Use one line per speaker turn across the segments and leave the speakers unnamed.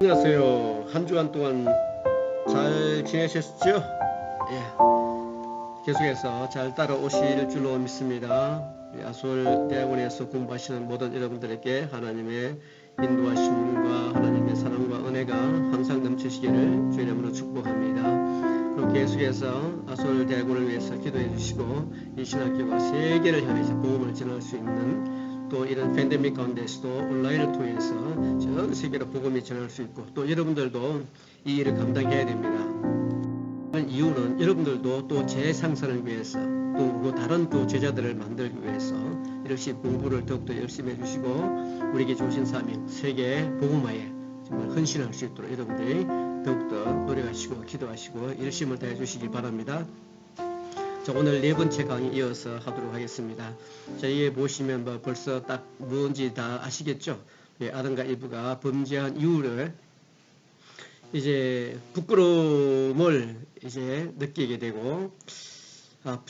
안녕하세요. 한 주간 동안 잘 지내셨죠? 예, 계속해서 잘 따라오실 줄로 믿습니다. 아솔 대학원에서 공부하시는 모든 여러분들에게 하나님의 인도하심과 하나님의 사랑과 은혜가 항상 넘치시기를 주의 이름으로 축복합니다. 그리고 계속해서 아솔 대학원을 위해서 기도해 주시고 이 신학교가 세계를 향해서 복음을 전할 수 있는 또 이런 팬데믹 가운데서도 온라인을 통해서 전 세계로 복음이 전할 수 있고 또 여러분들도 이 일을 감당해야 됩니다. 이유는 여러분들도 또 제 상산을 위해서 또 다른 또 제자들을 만들기 위해서 이렇게 공부를 더욱더 열심히 해주시고 우리에게 주신 사명 세계 복음화에 정말 헌신할 수 있도록 여러분들이 더욱더 노력하시고 기도하시고 열심을 다해 주시기 바랍니다. 자, 오늘 네 번째 강의 이어서 하도록 하겠습니다. 자, 여기 보시면 뭐 벌써 딱 뭔지 다 아시겠죠? 예, 아담과 이브가 범죄한 이유를 이제 부끄러움을 이제 느끼게 되고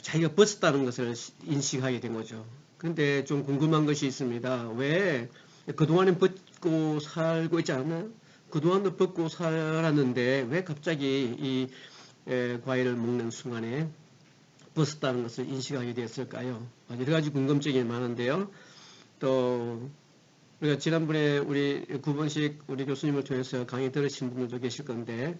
자기가 벗었다는 것을 인식하게 된 거죠. 그런데 좀 궁금한 것이 있습니다. 왜 그동안엔 벗고 살고 있지 않았나요? 그동안도 벗고 살았는데 왜 갑자기 이 과일을 먹는 순간에 벗었다는 것을 인식하게 되었을까요? 여러 가지 궁금증이 많은데요. 또 우리가 지난번에 우리 9번씩 우리 교수님을 통해서 강의 들으신 분들도 계실 건데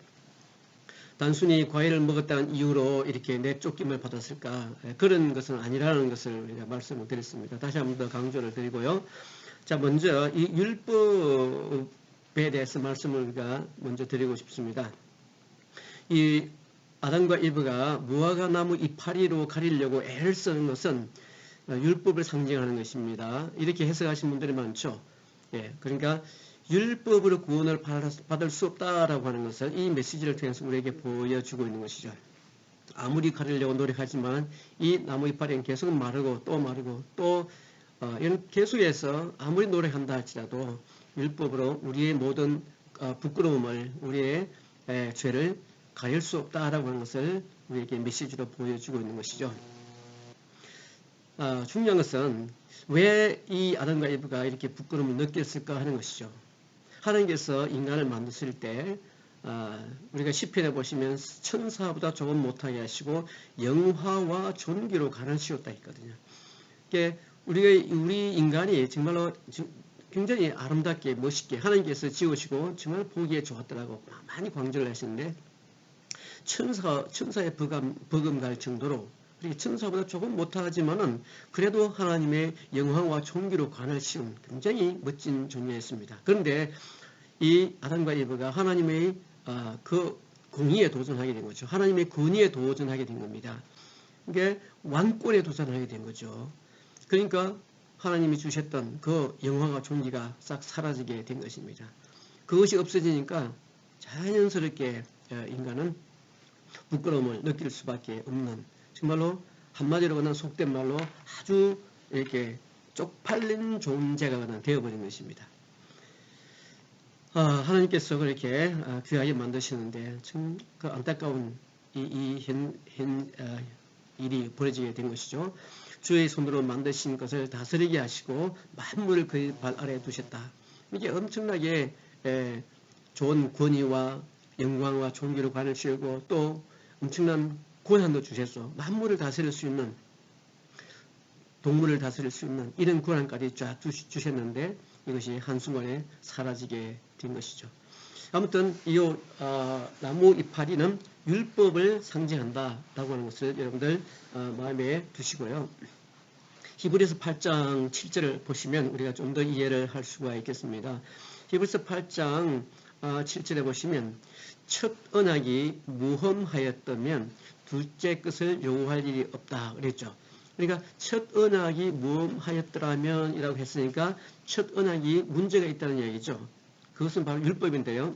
단순히 과일을 먹었다는 이유로 이렇게 내쫓김을 받았을까? 그런 것은 아니라는 것을 우리가 말씀을 드렸습니다. 다시 한 번 더 강조를 드리고요. 자, 먼저 이 율법에 대해서 말씀을 우리가 먼저 드리고 싶습니다. 이 아담과 이브가 무화과 나무 이파리로 가리려고 애를 쓰는 것은 율법을 상징하는 것입니다. 이렇게 해석하신 분들이 많죠. 예, 그러니까 율법으로 구원을 받을 수 없다라고 하는 것을 이 메시지를 통해서 우리에게 보여주고 있는 것이죠. 아무리 가리려고 노력하지만 이 나무 이파리는 계속 마르고 또 마르고 또 이런 계속해서 아무리 노력한다 할지라도 율법으로 우리의 모든 부끄러움을 우리의 죄를 가릴 수 없다라고 하는 것을 우리에게 메시지로 보여주고 있는 것이죠. 중요한 것은 왜 이 아담과 이브가 이렇게 부끄러움을 느꼈을까 하는 것이죠. 하나님께서 인간을 만드실 때 우리가 시편에 보시면 천사보다 조금 못하게 하시고 영화와 존귀로 가르치셨다 했거든요. 그러니까 우리 인간이 정말로 굉장히 아름답게 멋있게 하나님께서 지으시고 정말 보기에 좋았더라고 많이 강조를 하시는데 천사의 버금갈 정도로 천사보다 조금 못하지만은 그래도 하나님의 영광과 존귀로 관을 씌운 굉장히 멋진 존재였습니다. 그런데 이 아담과 이브가 하나님의 그 공의에 도전하게 된 거죠. 하나님의 권위에 도전하게 된 겁니다. 이게 왕권에 도전하게 된 거죠. 그러니까 하나님이 주셨던 그 영광과 존귀가 싹 사라지게 된 것입니다. 그것이 없어지니까 자연스럽게 인간은 부끄러움을 느낄 수밖에 없는 정말로 한마디로 그냥 속된 말로 아주 이렇게 쪽팔린 존재가 되어버린 것입니다. 하나님께서 그렇게 귀하게 만드시는데 참 그 안타까운 일이 벌어지게 된 것이죠. 주의 손으로 만드신 것을 다스리게 하시고 만물을 그의 발 아래에 두셨다. 이게 엄청나게 좋은 권위와 영광과 존귀로 관을 씌우고 또 엄청난 권한도 주셔서 만물을 다스릴 수 있는 동물을 다스릴 수 있는 이런 권한까지 쫙 주셨는데 이것이 한순간에 사라지게 된 것이죠. 아무튼 이 나무 이파리는 율법을 상징한다라고 하는 것을 여러분들 마음에 두시고요. 히브리서 8장 7절을 보시면 우리가 좀 더 이해를 할 수가 있겠습니다. 히브리서 8장 7절에 보시면 첫 언약이 무험하였다면 둘째 것을 요구할 일이 없다 그랬죠. 그러니까 첫 언약이 무험하였더라면 이라고 했으니까 첫 언약이 문제가 있다는 얘기죠. 그것은 바로 율법인데요.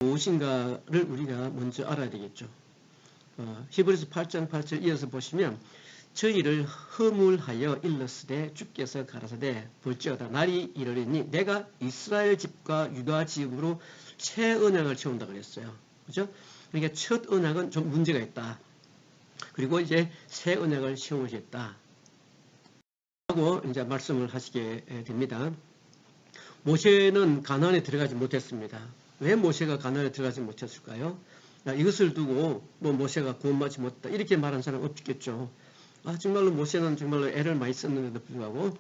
무엇인가를 우리가 먼저 알아야 되겠죠. 히브리서 8장 8절 이어서 보시면 저희를 허물하여 일렀으되 주께서 가라사대 볼지어다 날이 이르리니 내가 이스라엘 집과 유다 집으로 새 언약을 세운다 그랬어요. 그죠? 그러니까 첫 언약은 좀 문제가 있다. 그리고 이제 새 언약을 세우겠다. 하고 이제 말씀을 하시게 됩니다. 모세는 가나안에 들어가지 못했습니다. 왜 모세가 가나안에 들어가지 못했을까요? 이것을 두고 뭐 모세가 구원받지 못했다 이렇게 말하는 사람 없겠죠. 정말로 모세는 정말로 애를 많이 썼는데도 불구하고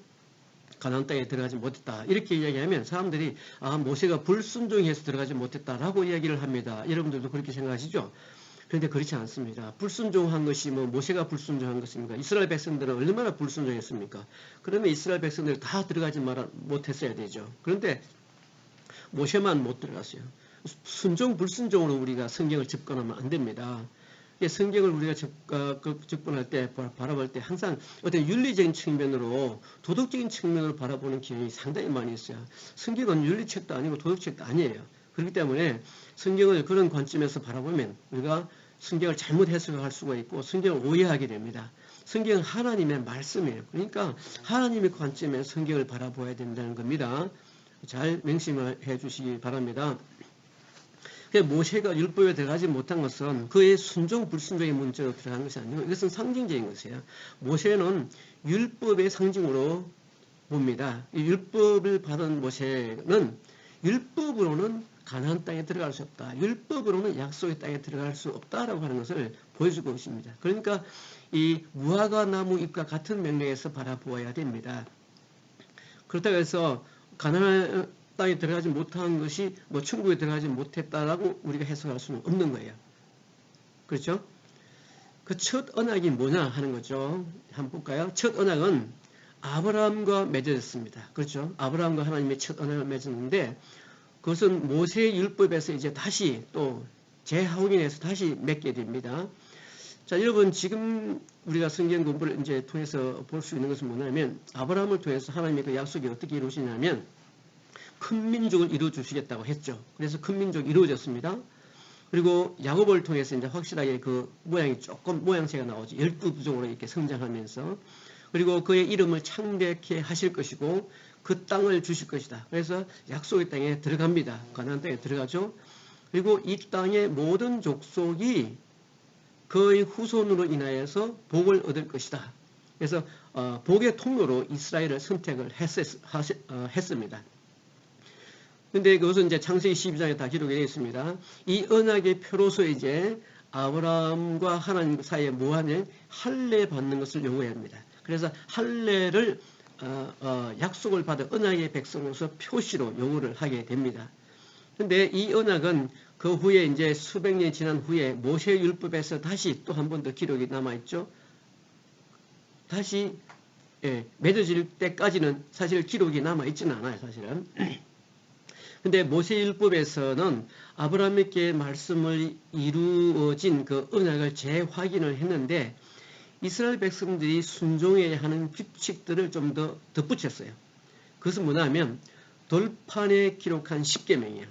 가나안 땅에 들어가지 못했다 이렇게 이야기하면 사람들이 모세가 불순종해서 들어가지 못했다라고 이야기를 합니다. 여러분들도 그렇게 생각하시죠? 그런데 그렇지 않습니다. 불순종한 것이 뭐 모세가 불순종한 것입니까? 이스라엘 백성들은 얼마나 불순종했습니까? 그러면 이스라엘 백성들 다 들어가지 못했어야 되죠. 그런데 모세만 못 들어갔어요. 순종 불순종으로 우리가 성경을 접근하면 안 됩니다. 성경을 우리가 접근할 때 바라볼 때 항상 어떤 윤리적인 측면으로 도덕적인 측면으로 바라보는 경향이 상당히 많이 있어요. 성경은 윤리책도 아니고 도덕책도 아니에요. 그렇기 때문에 성경을 그런 관점에서 바라보면 우리가 성경을 잘못 해석할 수가 있고 성경을 오해하게 됩니다. 성경은 하나님의 말씀이에요. 그러니까 하나님의 관점에서 성경을 바라보아야 된다는 겁니다. 잘 명심해 주시기 바랍니다. 모세가 율법에 들어가지 못한 것은 그의 순종 불순종의 문제로 들어간 것이 아니고 이것은 상징적인 것이에요. 모세는 율법의 상징으로 봅니다. 이 율법을 받은 모세는 율법으로는 가나안 땅에 들어갈 수 없다. 율법으로는 약속의 땅에 들어갈 수 없다라고 하는 것을 보여주고 있습니다. 그러니까 이 무화과 나무 잎과 같은 맥락에서 바라보아야 됩니다. 그렇다고 해서 가나안 땅에 들어가지 못한 것이 뭐 천국에 들어가지 못했다라고 우리가 해석할 수는 없는 거예요. 그렇죠? 그 첫 언약이 뭐냐 하는 거죠. 한번 볼까요? 첫 언약은 아브라함과 맺어졌습니다. 그렇죠? 아브라함과 하나님의 첫 언약을 맺었는데 그것은 모세의 율법에서 이제 다시 또 재확인해서 다시 맺게 됩니다. 자, 여러분 지금 우리가 성경 공부를 이제 통해서 볼 수 있는 것은 뭐냐면 아브라함을 통해서 하나님의 그 약속이 어떻게 이루어지냐면 큰 민족을 이루어 주시겠다고 했죠. 그래서 큰 민족이 이루어졌습니다. 그리고 야곱을 통해서 이제 확실하게 그 모양이 조금 모양새가 나오죠. 12부족으로 이렇게 성장하면서 그리고 그의 이름을 창대케 하실 것이고 그 땅을 주실 것이다. 그래서 약속의 땅에 들어갑니다. 가나안 땅에 들어가죠. 그리고 이 땅의 모든 족속이 그의 후손으로 인하여서 복을 얻을 것이다. 그래서 복의 통로로 이스라엘을 선택을 했습니다. 근데 그것은 이제 창세기 12장에 다 기록이 되어 있습니다. 이 언약의 표로서 이제 아브라함과 하나님 사이에 무한의 할례 받는 것을 요구해야 합니다. 그래서 할례를 약속을 받은 언약의 백성으로서 표시로 요구를 하게 됩니다. 근데 이 언약은 그 후에 이제 수백 년이 지난 후에 모세 율법에서 다시 또 한 번 더 기록이 남아있죠. 다시 맺어질 때까지는 사실 기록이 남아있지는 않아요. 사실은. 근데 모세율법에서는 아브라함에게 말씀을 이루어진 그 언약을 재확인을 했는데 이스라엘 백성들이 순종해야 하는 규칙들을 좀 더 덧붙였어요. 그것은 뭐냐면 돌판에 기록한 10계명이에요.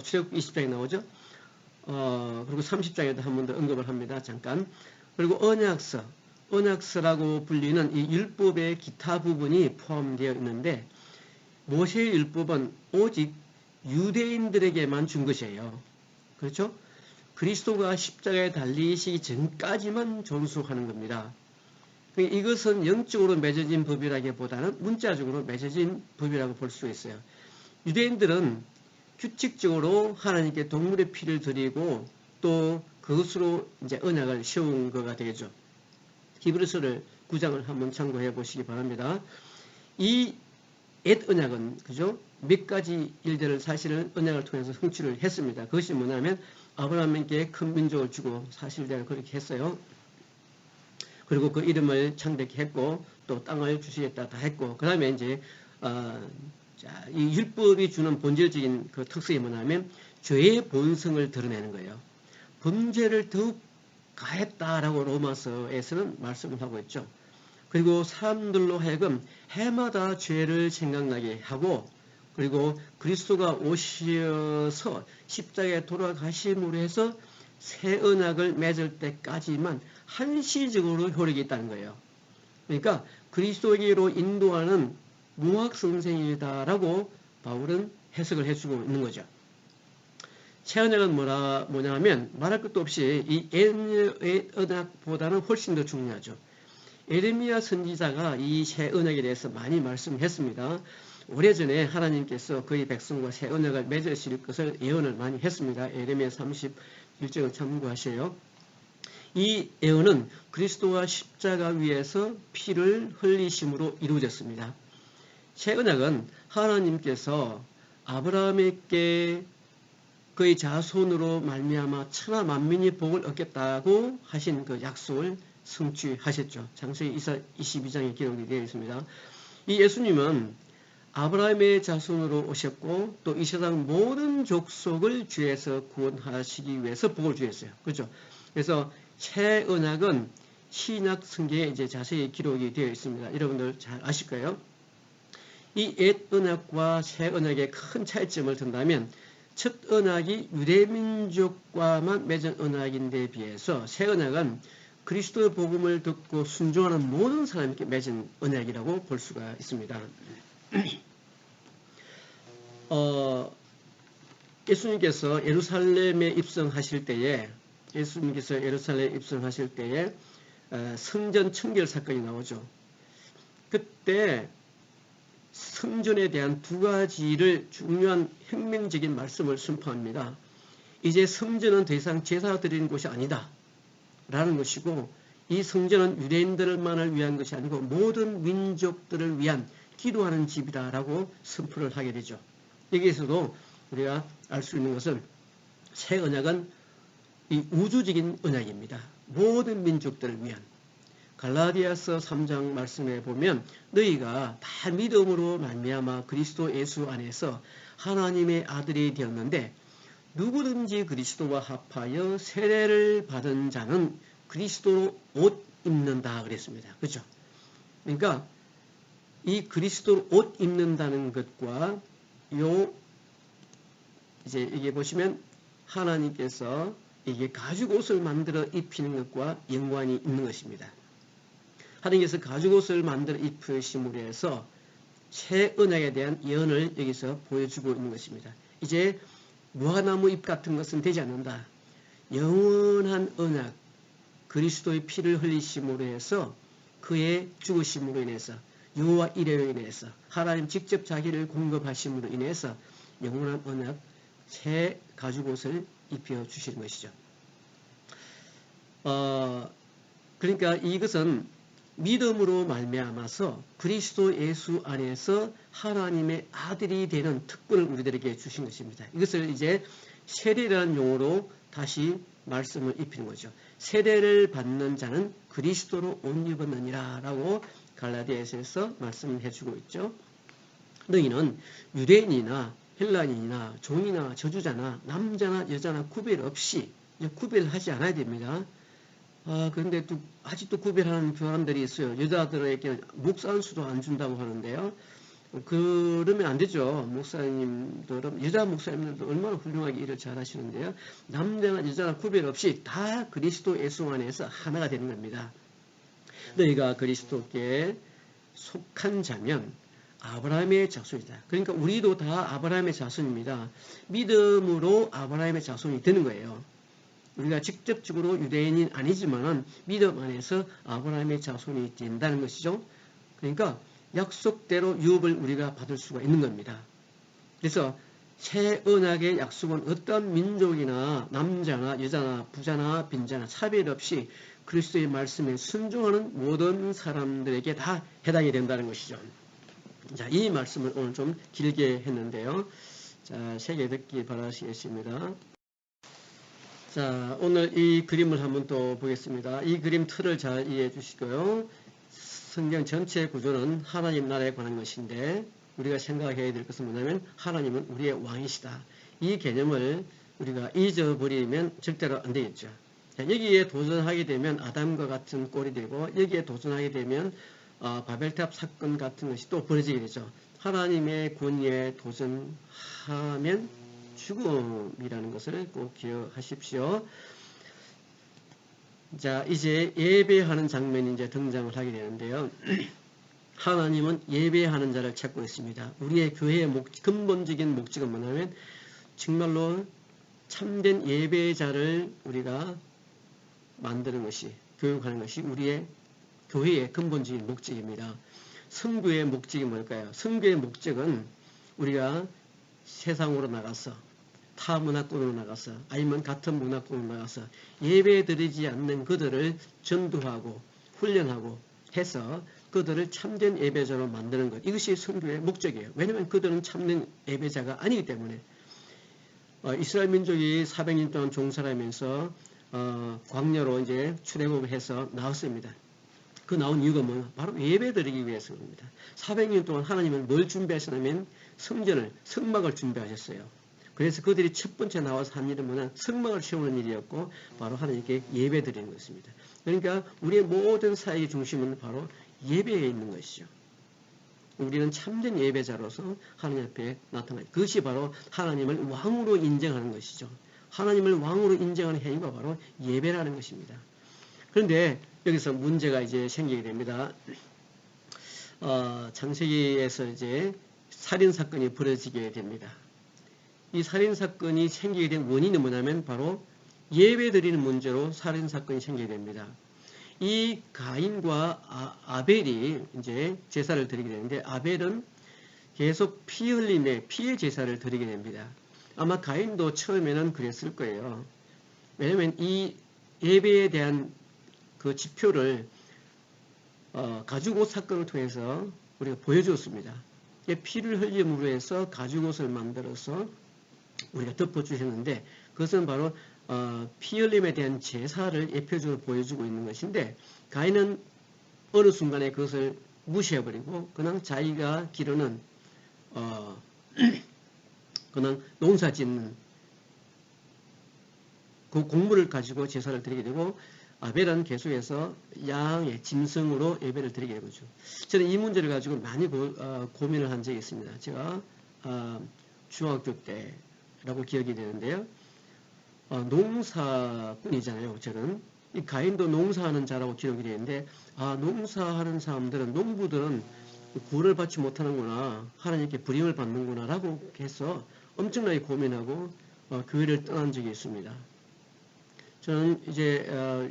출애굽기 20장에 나오죠. 그리고 30장에도 한 번 더 언급을 합니다. 잠깐. 그리고 언약서라고 불리는 이 율법의 기타 부분이 포함되어 있는데 모세의 율법은 오직 유대인들에게만 준 것이에요. 그렇죠? 그리스도가 십자가에 달리시기 전까지만 존속하는 겁니다. 이것은 영적으로 맺어진 법이라기보다는 문자적으로 맺어진 법이라고 볼 수 있어요. 유대인들은 규칙적으로 하나님께 동물의 피를 드리고 또 그것으로 이제 언약을 세운 거가 되겠죠. 히브리서를 9장을 한번 참고해 보시기 바랍니다. 이 옛 언약은 그죠? 몇 가지 일들을 사실은 언약을 통해서 성취를 했습니다. 그것이 뭐냐면 아브라함에게 큰 민족을 주고 사실대로 그렇게 했어요. 그리고 그 이름을 창대케 했고 또 땅을 주시겠다 다 했고 그 다음에 이제 이 율법이 주는 본질적인 그 특성이 뭐냐면 죄의 본성을 드러내는 거예요. 범죄를 더욱 가했다라고 로마서에서는 말씀을 하고 있죠. 그리고 사람들로 하여금 해마다 죄를 생각나게 하고 그리고 그리스도가 오셔서 십자가에 돌아가심으로 해서 새 언약을 맺을 때까지만 한시적으로 효력이 있다는 거예요. 그러니까 그리스도에게로 인도하는 무학선생이다라고 바울은 해석을 해주고 있는 거죠. 새 언약은 뭐냐 하면 말할 것도 없이 이 옛 언약보다는 훨씬 더 중요하죠. 에레미야 선지자가 이 새 언약에 대해서 많이 말씀했습니다. 오래전에 하나님께서 그의 백성과 새 언약을 맺으실 것을 예언을 많이 했습니다. 예레미야 31장을 참고하세요. 이 예언은 그리스도와 십자가 위에서 피를 흘리심으로 이루어졌습니다. 새 언약은 하나님께서 아브라함에게 그의 자손으로 말미암아 천하 만민이 복을 얻겠다고 하신 그 약속을 성취하셨죠. 창세기 22장에 기록이 되어 있습니다. 이 예수님은 아브라함의 자손으로 오셨고 또 이 세상 모든 족속을 죄에서 구원하시기 위해서 복을 주셨어요. 그렇죠? 그래서 새 언약은 신약 성경에 이제 자세히 기록이 되어 있습니다. 여러분들 잘 아실 거예요. 이 옛 언약과 새 언약의 큰 차이점을 든다면 첫 언약이 유대민족과만 맺은 언약인데 비해서 새 언약은 그리스도의 복음을 듣고 순종하는 모든 사람에게 맺은 언약이라고 볼 수가 있습니다. 예수님께서 예루살렘에 입성하실 때에 성전 청결 사건이 나오죠. 그때 성전에 대한 두 가지를 중요한 혁명적인 말씀을 선포합니다. 이제 성전은 더 이상 제사 드리는 곳이 아니다 라는 것이고, 이 성전은 유대인들만을 위한 것이 아니고 모든 민족들을 위한 기도하는 집이다 라고 선포를 하게 되죠. 여기에서도 우리가 알 수 있는 것은 새 언약은 이 우주적인 언약입니다. 모든 민족들을 위한. 갈라디아서 3장 말씀에 보면 너희가 다 믿음으로 말미암아 그리스도 예수 안에서 하나님의 아들이 되었는데 누구든지 그리스도와 합하여 세례를 받은 자는 그리스도로 옷 입는다 그랬습니다. 그렇죠? 그러니까 이 그리스도로 옷 입는다는 것과 이제 이게 보시면 하나님께서 이게 가죽옷을 만들어 입히는 것과 연관이 있는 것입니다. 하나님께서 가죽옷을 만들어 입으심으로 해서 새 언약에 대한 예언을 여기서 보여주고 있는 것입니다. 이제 무화나무 잎 같은 것은 되지 않는다. 영원한 언약, 그리스도의 피를 흘리심으로 해서 그의 죽으심으로 인해서 여호와 이레로 인해서 하나님 직접 자기를 공급하심으로 인해서 영원한 언약, 새 가죽옷을 입혀 주시는 것이죠. 그러니까 이것은 믿음으로 말미암아서 그리스도 예수 안에서 하나님의 아들이 되는 특권을 우리들에게 주신 것입니다. 이것을 이제 세례라는 용어로 다시 말씀을 입히는 거죠. 세례를 받는 자는 그리스도로 옷 입었느니라 라고 갈라디아서에서 말씀을 해주고 있죠. 너희는 유대인이나 헬라인이나 종이나 저주자나 남자나 여자나 구별 없이 구별하지 않아야 됩니다. 그런데 또 아직도 구별하는 사람들이 있어요. 여자들에게 목산수도 안 준다고 하는데요. 그러면 안 되죠. 목사님들은, 여자 목사님들도 얼마나 훌륭하게 일을 잘 하시는데요. 남자나 여자나 구별 없이 다 그리스도 예수 안에서 하나가 되는 겁니다. 너희가 그리스도께 속한 자면 아브라함의 자손이다. 그러니까 우리도 다 아브라함의 자손입니다. 믿음으로 아브라함의 자손이 되는 거예요. 우리가 직접적으로 유대인이 아니지만 믿음 안에서 아브라함의 자손이 된다는 것이죠. 그러니까 약속대로 유업을 우리가 받을 수가 있는 겁니다. 그래서 새 언약의 약속은 어떤 민족이나 남자나 여자나 부자나 빈자나 차별 없이 그리스도의 말씀에 순종하는 모든 사람들에게 다 해당이 된다는 것이죠. 자, 이 말씀을 오늘 좀 길게 했는데요. 자, 새겨 듣기 바라시겠습니다. 자, 오늘 이 그림을 한번 또 보겠습니다. 이 그림 틀을 잘 이해해 주시고요. 성경 전체 구조는 하나님 나라에 관한 것인데 우리가 생각해야 될 것은 뭐냐면 하나님은 우리의 왕이시다. 이 개념을 우리가 잊어버리면 절대로 안 되겠죠. 자, 여기에 도전하게 되면 아담과 같은 꼴이 되고 여기에 도전하게 되면 바벨탑 사건 같은 것이 또 벌어지게 되죠. 하나님의 권위에 도전하면 죽음이라는 것을 꼭 기억하십시오. 자, 이제 예배하는 장면이 이제 등장을 하게 되는데요. 하나님은 예배하는 자를 찾고 있습니다. 우리의 교회의 근본적인 목적은 뭐냐면 정말로 참된 예배자를 우리가 만드는 것이, 교육하는 것이 우리의 교회의 근본적인 목적입니다. 성교의 목적이 뭘까요? 성교의 목적은 우리가 세상으로 나가서 타 문화권으로 나가서 아니면 같은 문화권으로 나가서 예배 드리지 않는 그들을 전도하고 훈련하고 해서 그들을 참된 예배자로 만드는 것. 이것이 선교의 목적이에요. 왜냐하면 그들은 참된 예배자가 아니기 때문에. 이스라엘 민족이 400년 동안 종살하면서 광야로 이제 출애굽을 해서 나왔습니다. 그 나온 이유가 뭐냐? 바로 예배 드리기 위해서입니다. 400년 동안 하나님은 뭘 준비하셨냐면 성전을, 성막을 준비하셨어요. 그래서 그들이 첫 번째 나와서 한 일은 뭐냐? 성막을 세우는 일이었고 바로 하나님께 예배 드리는 것입니다. 그러니까 우리의 모든 사역의 중심은 바로 예배에 있는 것이죠. 우리는 참된 예배자로서 하나님 앞에 나타나요. 그것이 바로 하나님을 왕으로 인정하는 것이죠. 하나님을 왕으로 인정하는 행위가 바로 예배라는 것입니다. 그런데 여기서 문제가 이제 생기게 됩니다. 창세기에서 이제 살인사건이 벌어지게 됩니다. 이 살인사건이 생기게 된 원인이 뭐냐면 바로 예배 드리는 문제로 살인사건이 생기게 됩니다. 이 가인과 아벨이 이제 제사를 드리게 되는데 아벨은 계속 피 흘림에 피의 제사를 드리게 됩니다. 아마 가인도 처음에는 그랬을 거예요. 왜냐하면 이 예배에 대한 그 지표를 가죽옷 사건을 통해서 우리가 보여주었습니다. 피를 흘림으로 해서 가죽옷을 만들어서 우리가 덮어주셨는데 그것은 바로 피 흘림에 대한 제사를 예표적으로 보여주고 있는 것인데 가인은 어느 순간에 그것을 무시해버리고 그냥 자기가 기르는 그냥 농사 짓는 그 곡물을 가지고 제사를 드리게 되고 아벨은 계속해서 양의 짐승으로 예배를 드리게 되죠. 저는 이 문제를 가지고 많이 고민을 한 적이 있습니다. 제가 중학교 때라고 기억이 되는데요. 농사꾼이잖아요. 저는 이 가인도 농사하는 자라고 기록이 되는데 농사하는 사람들은 농부들은 구원을 받지 못하는구나 하나님께 불임을 받는구나 라고 해서 엄청나게 고민하고 교회를 떠난 적이 있습니다. 저는 이제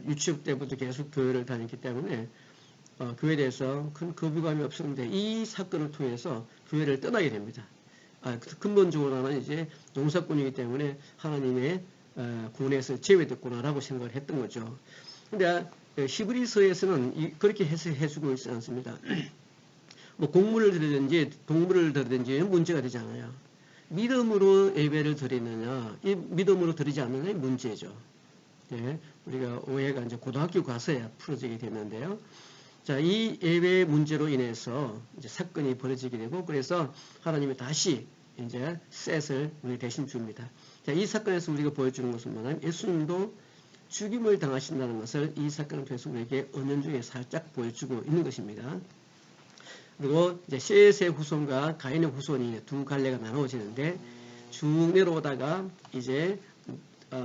유치원 때부터 계속 교회를 다녔기 때문에 교회에 대해서 큰 거부감이 없었는데 이 사건을 통해서 교회를 떠나게 됩니다. 근본적으로는 이제 농사꾼이기 때문에 하나님의 구원에서 제외됐구나라고 생각을 했던 거죠. 근데 히브리서에서는 그렇게 해석해주고 있지 않습니다. 뭐 곡물을 드리든지 동물을 드리든지 문제가 되지 않아요. 믿음으로 예배를 드리느냐, 이 믿음으로 드리지 않느냐의 문제죠. 네, 우리가 오해가 이제 고등학교 가서야 풀어지게 되는데요. 자, 이 예배 문제로 인해서 이제 사건이 벌어지게 되고 그래서 하나님이 다시 이제 셋을 우리 대신 줍니다. 자, 이 사건에서 우리가 보여주는 것은 뭐냐면 예수님도 죽임을 당하신다는 것을 이 사건을 통해서 우리에게 은연중에 살짝 보여주고 있는 것입니다. 그리고 이제 셋의 후손과 가인의 후손이 두 갈래가 나누어지는데 쭉 내려오다가 이제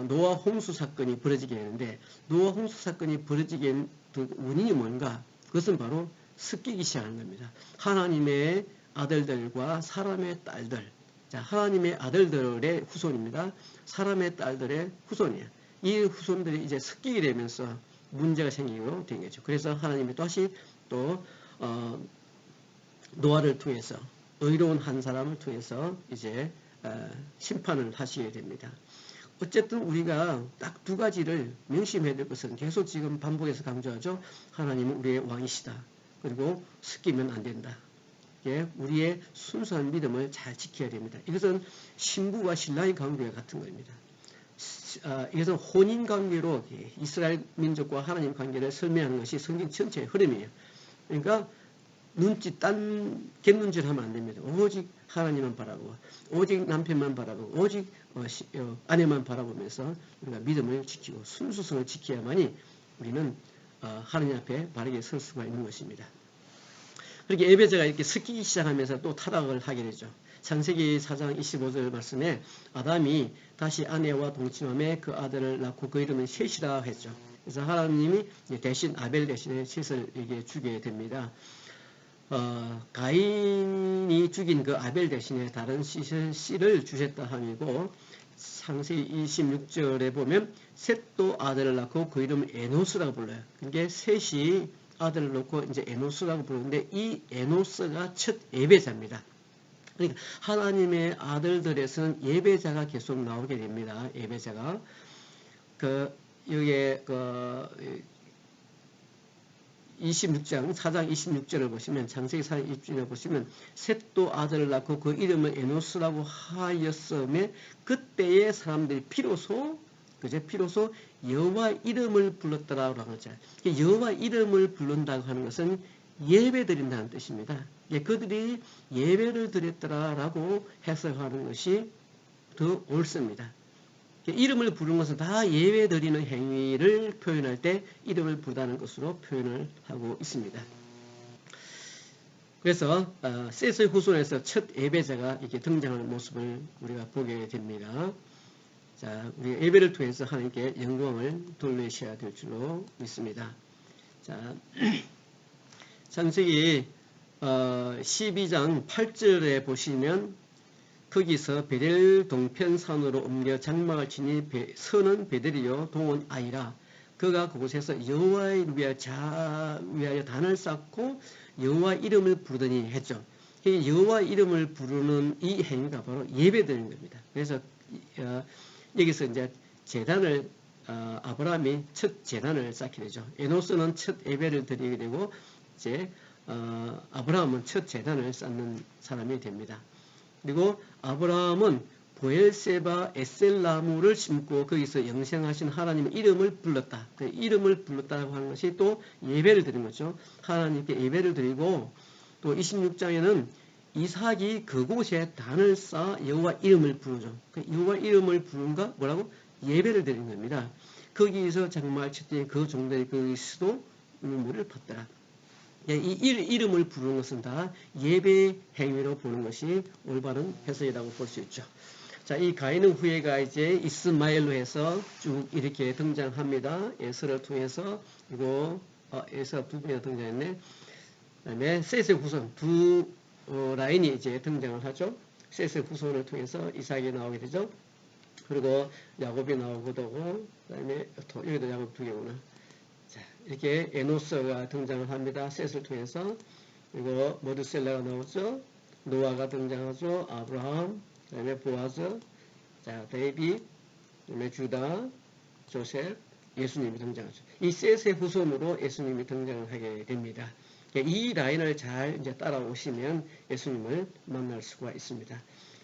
노아 홍수 사건이 벌어지게 되는데 노아 홍수 사건이 벌어지게 된 원인이 뭔가? 그것은 바로 섞이기 시작하는 겁니다. 하나님의 아들들과 사람의 딸들. 자, 하나님의 아들들의 후손입니다. 사람의 딸들의 후손이에요. 이 후손들이 이제 섞이게 되면서 문제가 생기고 된 거죠. 그래서 하나님이 다시 또 노아를 통해서 의로운 한 사람을 통해서 이제 심판을 하시게 됩니다. 어쨌든 우리가 딱 두 가지를 명심해야 될 것은 계속 지금 반복해서 강조하죠. 하나님은 우리의 왕이시다. 그리고 섞이면 안 된다. 예, 우리의 순수한 믿음을 잘 지켜야 됩니다. 이것은 신부와 신랑의 관계와 같은 겁니다. 이것은 혼인 관계로 이스라엘 민족과 하나님 관계를 설명하는 것이 성경 전체의 흐름이에요. 그러니까 딴 갯눈질 하면 안 됩니다. 오직 하나님만 바라보고 오직 남편만 바라보고 오직 아내만 바라보면서 우리가 믿음을 지키고 순수성을 지켜야만이 우리는 하나님 앞에 바르게 설 수가 있는 것입니다. 그렇게 예배자가 이렇게 섞이기 시작하면서 또 타락을 하게 되죠. 창세기 4장 25절 말씀에 아담이 다시 아내와 동침함에 그 아들을 낳고 그 이름은 셋이라 했죠. 그래서 하나님이 대신 아벨 대신에 셋을 주게 됩니다. 가인이 죽인 그 아벨 대신에 다른 씨를 주셨다 함이고 창세기 26절에 보면 셋도 아들을 낳고 그 이름을 에노스라고 불러요. 그게 셋이 아들을 놓고 이제 에노스라고 부르는데 이 에노스가 첫 예배자입니다. 그러니까 하나님의 아들들에서는 예배자가 계속 나오게 됩니다. 예배자가 여기에 26장 4장 26절을 보시면 창세기 4장 26절을 보시면 셋도 아들을 낳고 그 이름을 에노스라고 하였음에 그때의 사람들이 비로소 여호와 이름을 불렀더라라고 하죠. 여호와 이름을 부른다고 하는 것은 예배 드린다는 뜻입니다. 그들이 예배를 드렸더라라고 해석하는 것이 더 옳습니다. 이름을 부르는 것은 다 예배 드리는 행위를 표현할 때 이름을 부르다는 것으로 표현을 하고 있습니다. 그래서 셋의 후손에서 첫 예배자가 이렇게 등장하는 모습을 우리가 보게 됩니다. 자, 우리 예배를 통해서 하나님께 영광을 돌리셔야 될 줄로 믿습니다. 자, 창세기 12장 8절에 보시면 거기서 베델 동편산으로 옮겨 장막을 치니 서는 베델이요 동은 아이라 그가 그곳에서 여호와를 위하여 단을 쌓고 여호와 이름을 부르더니 했죠. 여호와 이름을 부르는 이 행위가 바로 예배드리는 겁니다. 그래서 여기서 이제 제단을 아브라함이 첫 제단을 쌓게 되죠. 에노스는 첫 예배를 드리게 되고 이제 아브라함은 첫 제단을 쌓는 사람이 됩니다. 그리고 아브라함은 보엘세바 에셀나무를 심고 거기서 영생하신 하나님의 이름을 불렀다. 그 이름을 불렀다고 하는 것이 또 예배를 드린 거죠. 하나님께 예배를 드리고 또 26장에는 이삭이 그곳에 단을 쌓아 여호와 이름을 부르죠. 그 여호와 이름을 부른가 뭐라고? 예배를 드린 겁니다. 거기서 정말 첫째 그 종들이 거기서도 눈물을 팠더라. 이 이름을 부르는 것은 다 예배 행위로 보는 것이 올바른 해석이라고 볼 수 있죠. 자, 이 가인의 후예가 이제 이스마엘로 해서 쭉 이렇게 등장합니다. 에서를 통해서 그리고 에서 두 번이나 등장했네. 그다음에 셋의 후손 두 라인이 이제 등장을 하죠. 셋의 후손을 통해서 이삭이 나오게 되죠. 그리고 야곱이 나오기도 하고 그다음에 여기도 야곱 두 개구나. 이렇게 에노스가 등장을 합니다. 셋을 통해서. 그리고 머드셀라가 나오죠. 노아가 등장하죠. 아브라함, 그 다음에 보아즈, 자, 데이빗, 그 다음에 주다, 조셉, 예수님이 등장하죠. 이 셋의 후손으로 예수님이 등장을 하게 됩니다. 이 라인을 잘 이제 따라오시면 예수님을 만날 수가 있습니다.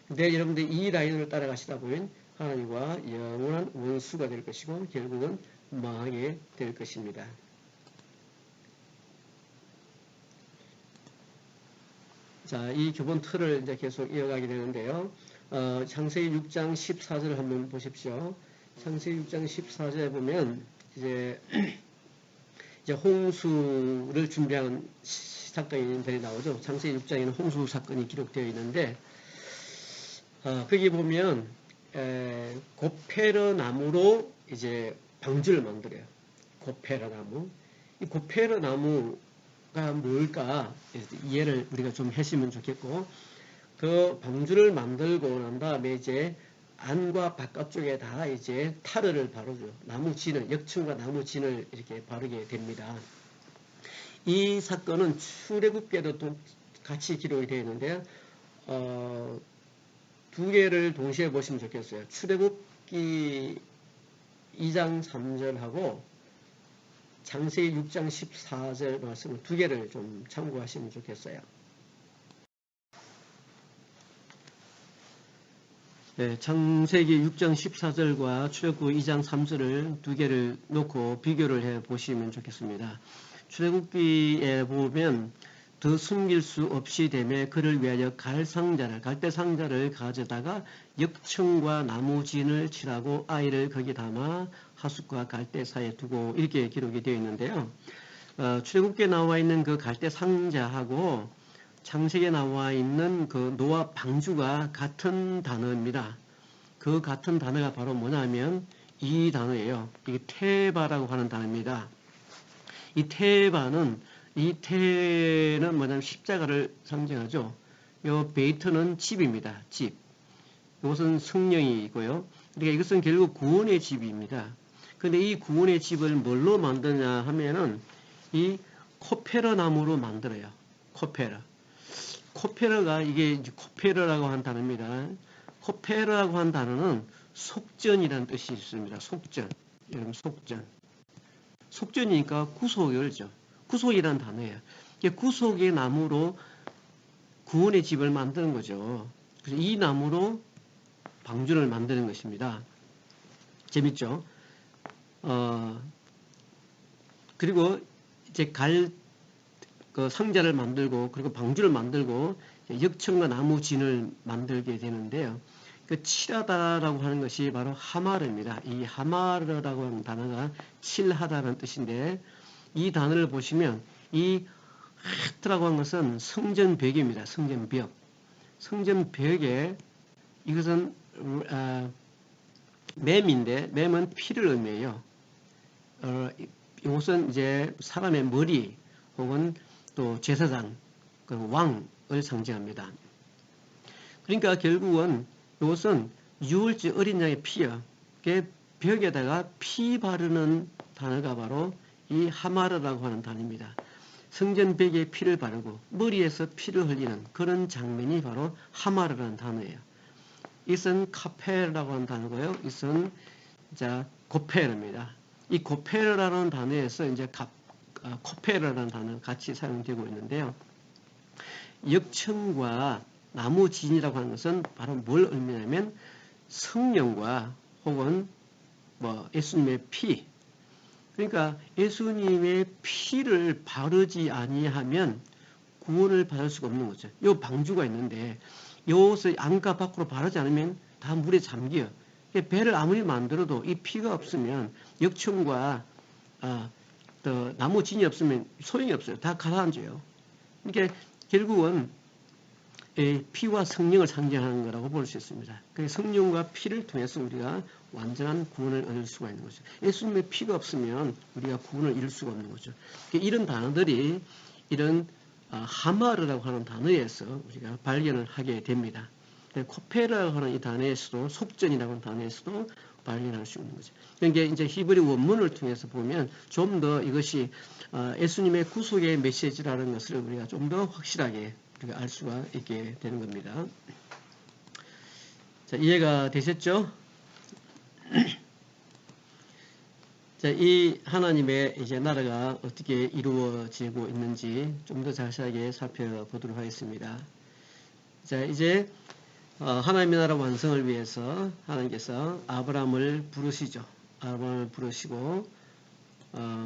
근데 여러분들 이 라인을 따라가시다 보면 하나님과 영원한 원수가 될 것이고 결국은 망하게 될 것입니다. 자, 이 교본 틀을 이제 계속 이어가게 되는데요. 창세기 6장 14절을 한번 보십시오. 창세기 6장 14절에 보면 이제 홍수를 준비한 사건들이 나오죠. 창세기 6장에는 홍수 사건이 기록되어 있는데 거기 보면 고페르 나무로 이제 방주를 만들어요. 고페르 나무. 이 고페르 나무가 뭘까 이해를 우리가 좀 했으면 좋겠고, 그 방주를 만들고 난 다음에 이제 안과 바깥쪽에 다 이제 타르를 바르죠. 나무 진을, 역청과 나무 진을 이렇게 바르게 됩니다. 이 사건은 출애굽기에도 또 같이 기록이 되어 있는데요. 두 개를 동시에 보시면 좋겠어요. 출애굽기 2장 3절하고 창세기 6장 14절 말씀을 두 개를 좀 참고하시면 좋겠어요. 네, 창세기 6장 14절과 출애굽기 2장 3절을 두 개를 놓고 비교를 해 보시면 좋겠습니다. 출애굽기에 보면 더 숨길 수 없이 되매 그를 위하여 갈대 상자를 가져다가 역청과 나무진을 칠하고 아이를 거기 담아 하숫과 갈대 사이에 두고 이렇게 기록이 되어 있는데요. 출애굽기에 나와 있는 그 갈대 상자하고 창세기에 나와 있는 그 노아 방주가 같은 단어입니다. 그 같은 단어가 바로 뭐냐면 이 단어예요. 이게 테바라고 하는 단어입니다. 이 테는 뭐냐면 십자가를 상징하죠. 요 베이트는 집입니다. 집. 이것은 성령이고요. 그러니까 이것은 결국 구원의 집입니다. 근데 이 구원의 집을 뭘로 만드냐 하면은 이 코페러 나무로 만들어요. 코페러. 코페러가 이게 이제 코페러라고 하는 단어입니다. 코페러라고 하는 단어는 속전이라는 뜻이 있습니다. 속전. 여러분 속전. 속전이니까 구속이죠. 구속이라는 단어예요. 구속의 나무로 구원의 집을 만드는 거죠. 그래서 이 나무로 방주를 만드는 것입니다. 재밌죠? 그리고 이제 그 상자를 만들고 그리고 방주를 만들고 역청과 나무진을 만들게 되는데요. 그 칠하다라고 하는 것이 바로 하마르입니다. 이 하마르라고 하는 단어가 칠하다라는 뜻인데 이 단어를 보시면 이 하트라고 하는 것은 성전벽입니다. 성전벽. 성전벽에 이것은 맴인데 맴은 피를 의미해요. 이것은 이제 사람의 머리 혹은 또 제사장, 왕을 상징합니다. 그러니까 결국은 이것은 유월절 어린 양의 피요. 벽에다가 피 바르는 단어가 바로 이 하마르라고 하는 단어입니다. 성전벽에 피를 바르고 머리에서 피를 흘리는 그런 장면이 바로 하마르라는 단어예요. 이것은 카페라고 하는 단어고요. 이것은 고페르입니다. 이 고페르라는 단어에서 이제 코페르라는 단어 같이 사용되고 있는데요. 역청과 나무진이라고 하는 것은 바로 뭘 의미하냐면 성령과 혹은 예수님의 피. 그러니까 예수님의 피를 바르지 아니하면 구원을 받을 수가 없는 거죠. 요 방주가 있는데 요것을 안가 밖으로 바르지 않으면 다 물에 잠겨요. 배를 아무리 만들어도 이 피가 없으면 역청과 또 나무 진이 없으면 소용이 없어요. 다 가라앉아요. 그러니까 결국은 피와 성령을 상징하는 거라고 볼 수 있습니다. 성령과 피를 통해서 우리가 완전한 구원을 얻을 수가 있는 거죠. 예수님의 피가 없으면 우리가 구원을 이룰 수가 없는 거죠. 이런 단어들이 이런 하마르라고 하는 단어에서 우리가 발견을 하게 됩니다. 코페라고 하는 이 단어에서도 속전이라고 하는 단어에서도 발견할 수 있는 거죠. 그러니까 이제 히브리 원문을 통해서 보면 좀 더 이것이 예수님의 구속의 메시지라는 것을 우리가 좀 더 확실하게 우리가 알 수가 있게 되는 겁니다. 자, 이해가 되셨죠? 자, 이 하나님의 이제 나라가 어떻게 이루어지고 있는지 좀 더 자세하게 살펴보도록 하겠습니다. 자, 이제 하나님의 나라 완성을 위해서 하나님께서 아브라함을 부르시죠. 아브라함을 부르시고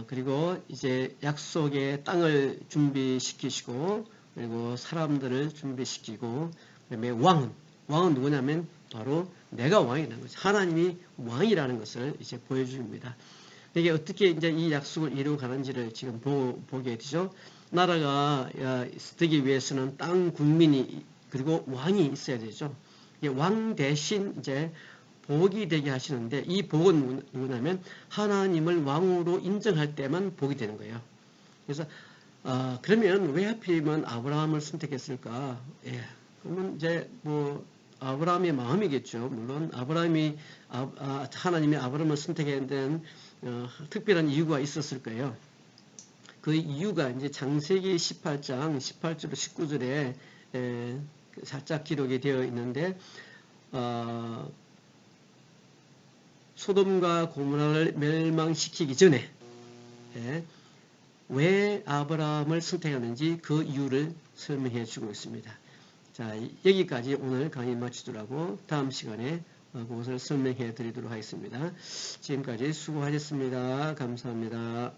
그리고 이제 약속의 땅을 준비시키시고 그리고 사람들을 준비시키고 그다음에 왕은 누구냐면 바로 내가 왕이라는 거죠. 하나님이 왕이라는 것을 이제 보여줍니다. 이게 어떻게 이제 이 약속을 이루어 가는지를 지금 보게 되죠. 나라가 되기 위해서는 땅 국민이 그리고 왕이 있어야 되죠. 왕 대신 이제 복이 되게 하시는데 이 복은 누구냐면 하나님을 왕으로 인정할 때만 복이 되는 거예요. 그래서 그러면 왜 하필이면 아브라함을 선택했을까? 그러면 이제 아브라함의 마음이겠죠. 물론 아브라함이 하나님이 아브라함을 선택한 데는 특별한 이유가 있었을 거예요. 그 이유가 이제 창세기 18장 18절로 19절에 살짝 기록이 되어 있는데 소돔과 고모라를 멸망시키기 전에 왜 아브라함을 선택하는지 그 이유를 설명해 주고 있습니다. 자, 여기까지 오늘 강의 마치도록 다음 시간에 그것을 설명해 드리도록 하겠습니다. 지금까지 수고하셨습니다. 감사합니다.